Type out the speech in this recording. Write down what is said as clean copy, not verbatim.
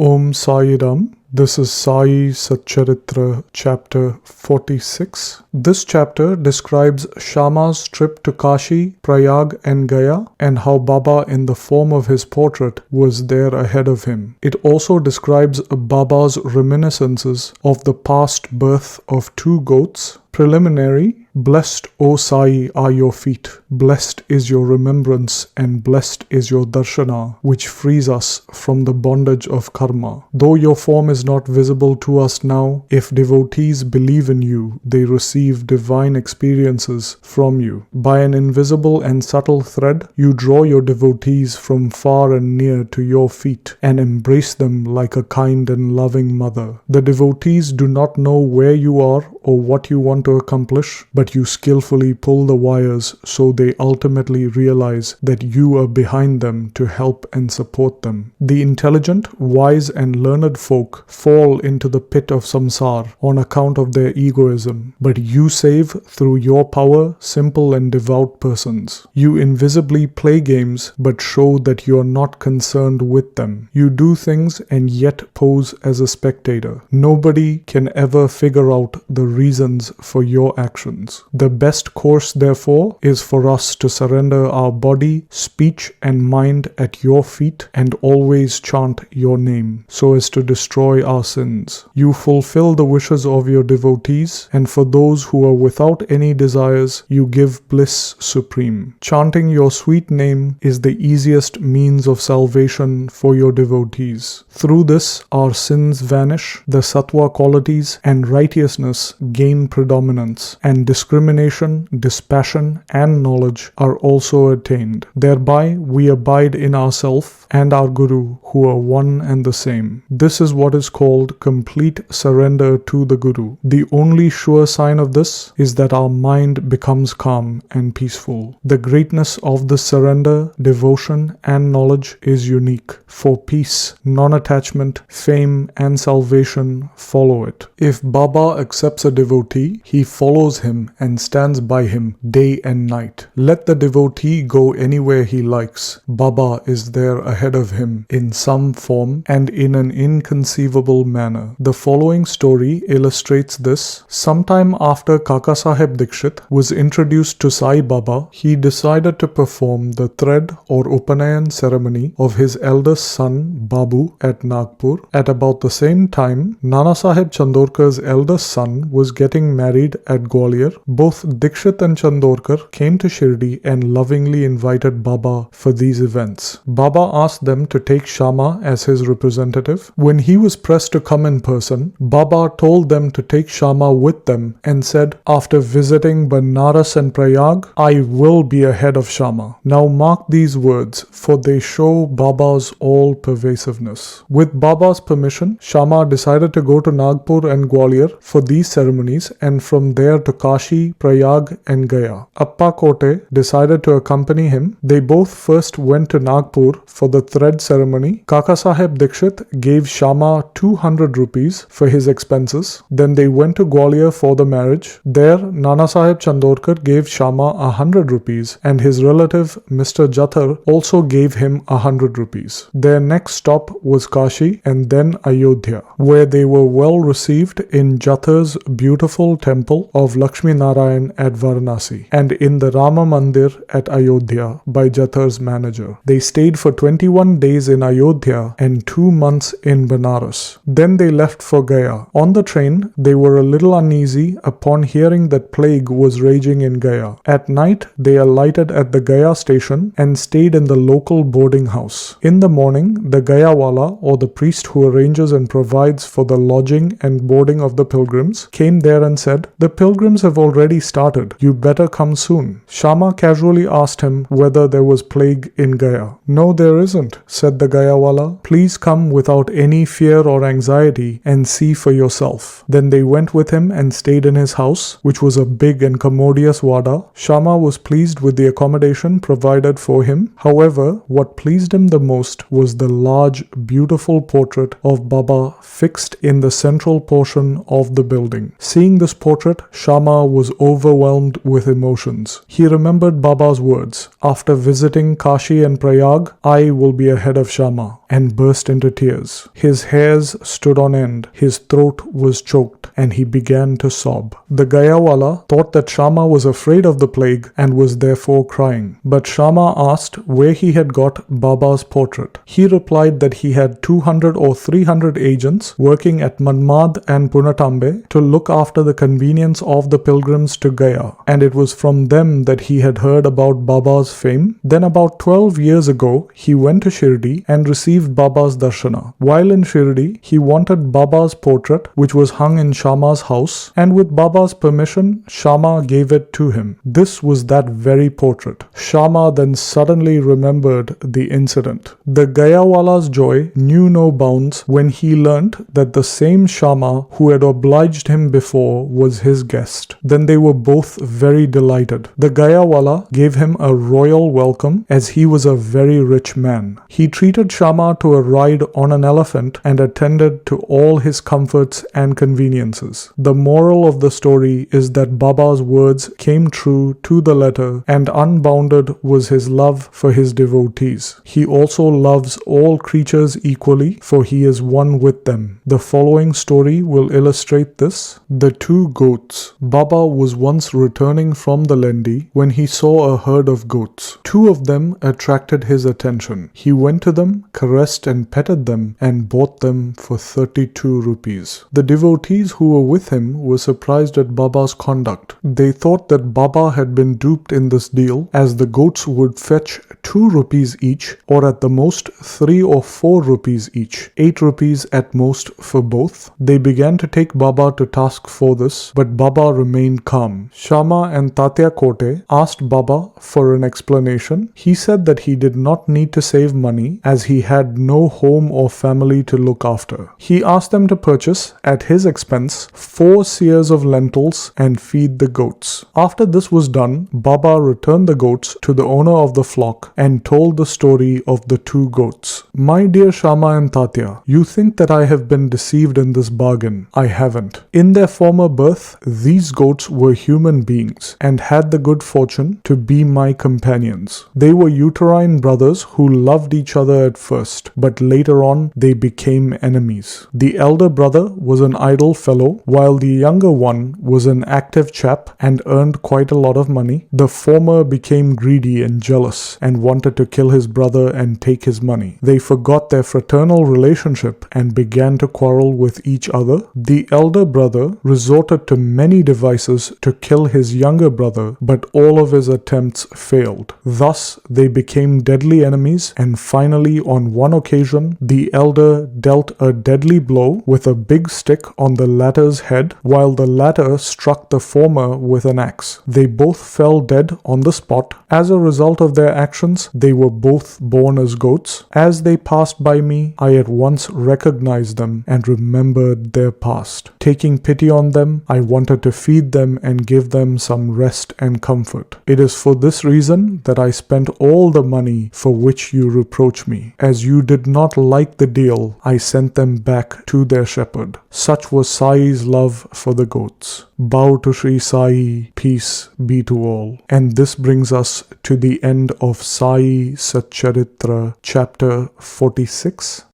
Om Sai Ram. This is Sai Satcharitra chapter 46. This chapter describes Shama's trip to Kashi, Prayag and Gaya and how Baba in the form of his portrait was there ahead of him. It also describes Baba's reminiscences of the past birth of two goats. Preliminary, blessed, O Sai, are your feet. Blessed is your remembrance and blessed is your darshana, which frees us from the bondage of karma. Though your form is not visible to us now, if devotees believe in you, they receive divine experiences from you. By an invisible and subtle thread, you draw your devotees from far and near to your feet and embrace them like a kind and loving mother. The devotees do not know where you are or what you want to accomplish, but you skillfully pull the wires so they ultimately realize that you are behind them to help and support them. The intelligent, wise and learned folk fall into the pit of samsara on account of their egoism, but you save through your power simple and devout persons. You invisibly play games but show that you are not concerned with them. You do things and yet pose as a spectator. Nobody can ever figure out the reasons for your actions. The best course, therefore, is for us to surrender our body, speech, and mind at your feet and always chant your name, so as to destroy our sins. You fulfill the wishes of your devotees, and for those who are without any desires, you give bliss supreme. Chanting your sweet name is the easiest means of salvation for your devotees. Through this, our sins vanish, the sattva qualities and righteousness gain predominance, and discrimination, dispassion, and knowledge are also attained. Thereby we abide in ourself and our Guru, who are one and the same. This is what is called complete surrender to the Guru. The only sure sign of this is that our mind becomes calm and peaceful. The greatness of this surrender, devotion, and knowledge is unique, for peace, non-attachment, fame, and salvation follow it. If Baba accepts a devotee, he follows him and stands by him day and night. Let the devotee go anywhere he likes. Baba is there ahead of him in some form and in an inconceivable manner. The following story illustrates this. Sometime after Annasaheb Dikshit was introduced to Sai Baba, he decided to perform the thread or Upanayan ceremony of his eldest son Babu at Nagpur. At about the same time, Nanasaheb Chandorkar's eldest son was getting married at Gwalior. Both Dikshit and Chandorkar came to Shirdi and lovingly invited Baba for these events. Baba asked them to take Shama as his representative. When he was pressed to come in person, Baba told them to take Shama with them and said, after visiting Banaras and Prayag, I will be ahead of Shama. Now mark these words, for they show Baba's all-pervasiveness. With Baba's permission, Shama decided to go to Nagpur and Gwalior for these ceremonies and from there to Kashi, Prayag and Gaya. Appa Kote decided to accompany him. They both first went to Nagpur for the thread ceremony. Kakasaheb Dikshit gave Shama 200 rupees for his expenses. Then they went to Gwalior for the marriage. There, Nanasaheb Chandorkar gave Shama 100 rupees and his relative Mr. Jathar also gave him 100 rupees. Their next stop was Kashi and then Ayodhya, where they were well received in Jathar's beautiful temple of Lakshmi Narayan at Varanasi and in the Rama Mandir at Ayodhya by Jathar's manager. They stayed for 21 days in Ayodhya and 2 months in Banaras. Then they left for Gaya. On the train, they were a little uneasy upon hearing that plague was raging in Gaya. At night, they alighted at the Gaya station and stayed in the local boarding house. In the morning, the Gayawala, or the priest who arranges and provides for the lodging and boarding of the pilgrims, came there and said, "The pilgrims have already started. You better come soon." Shama casually asked him whether there was plague in Gaya. "No, there isn't," said the Gayawala. "Please come without any fear or anxiety and see for yourself." Then they went with him and stayed in his house, which was a big and commodious wada. Shama was pleased with the accommodation provided for him. However, what pleased him the most was the large, beautiful portrait of Baba fixed in the central portion of the building. Seeing this portrait portrait, Shama was overwhelmed with emotions. He remembered Baba's words, "After visiting Kashi and Prayag, I will be ahead of Shama," and burst into tears. His hairs stood on end, his throat was choked, and he began to sob. The Gayawala thought that Shama was afraid of the plague and was therefore crying. But Shama asked where he had got Baba's portrait. He replied that he had 200 or 300 agents working at Manmad and Punatambe to look after the convenience of the pilgrims to Gaya, and it was from them that he had heard about Baba's fame. Then about 12 years ago, he went to Shirdi and received Baba's darshana. While in Shirdi, he wanted Baba's portrait, which was hung in Shama's house, and with Baba's permission, Shama gave it to him. This was that very portrait. Shama then suddenly remembered the incident. The Gayawala's joy knew no bounds when he learnt that the same Shama who had obliged him before was his guest. Then they were both very delighted. The Gayawala gave him a royal welcome as he was a very rich man. He treated Shama to a ride on an elephant and attended to all his comforts and conveniences. The moral of the story is that Baba's words came true to the letter, and unbounded was his love for his devotees. He also loves all creatures equally, for he is one with them. The following story will illustrate this. The two goats. Baba was once returning from the Lendi when he saw a herd of goats. Two of them attracted his attention. He went to them, caressed and petted them, and bought them for 32 rupees. The devotees who were with him were surprised at Baba's conduct. They thought that Baba had been duped in this deal, as the goats would fetch 2 rupees each, or at the most 3 or 4 rupees each, 8 rupees at most for both. They began to take Baba to task for this, but Baba remained calm. Shama and Tatya Kote asked Baba for an explanation. He said that he did not need to save money as he had no home or family to look after. He asked them to purchase, at his expense, 4 seers of lentils and feed the goats. After this was done, Baba returned the goats to the owner of the flock and told the story of the 2 goats. "My dear Shama and Tatya, you think that I have been deceived in this bargain. I haven't. In their former birth, these goats were human beings and had the good fortune to be my companions. They were uterine brothers who loved each other at first, but later on they became enemies. The elder brother was an idle fellow, while the younger one was an active chap and earned quite a lot of money. The former became greedy and jealous and wanted to kill his brother and take his money. They forgot their fraternal relationship and began to quarrel with each other. The elder brother resorted to many devices to kill his younger brother, but all of his attempts failed. Thus, they became deadly enemies, and finally, on one occasion, the elder dealt a deadly blow with a big stick on the latter's head, while the latter struck the former with an axe. They both fell dead on the spot. As a result of their actions, they were both born as goats. As they passed by me, I at once recognized them and remembered their past. Taking pity on them, I wanted to feed them and give them some rest and comfort. It is for this reason that I spent all the money for which you reproach me. As you did not like the deal, I sent them back to their shepherd." Such was Sai's love for the goats. Bow to Shri Sai, peace be to all. And this brings us to the end of Sai Satcharitra chapter 46.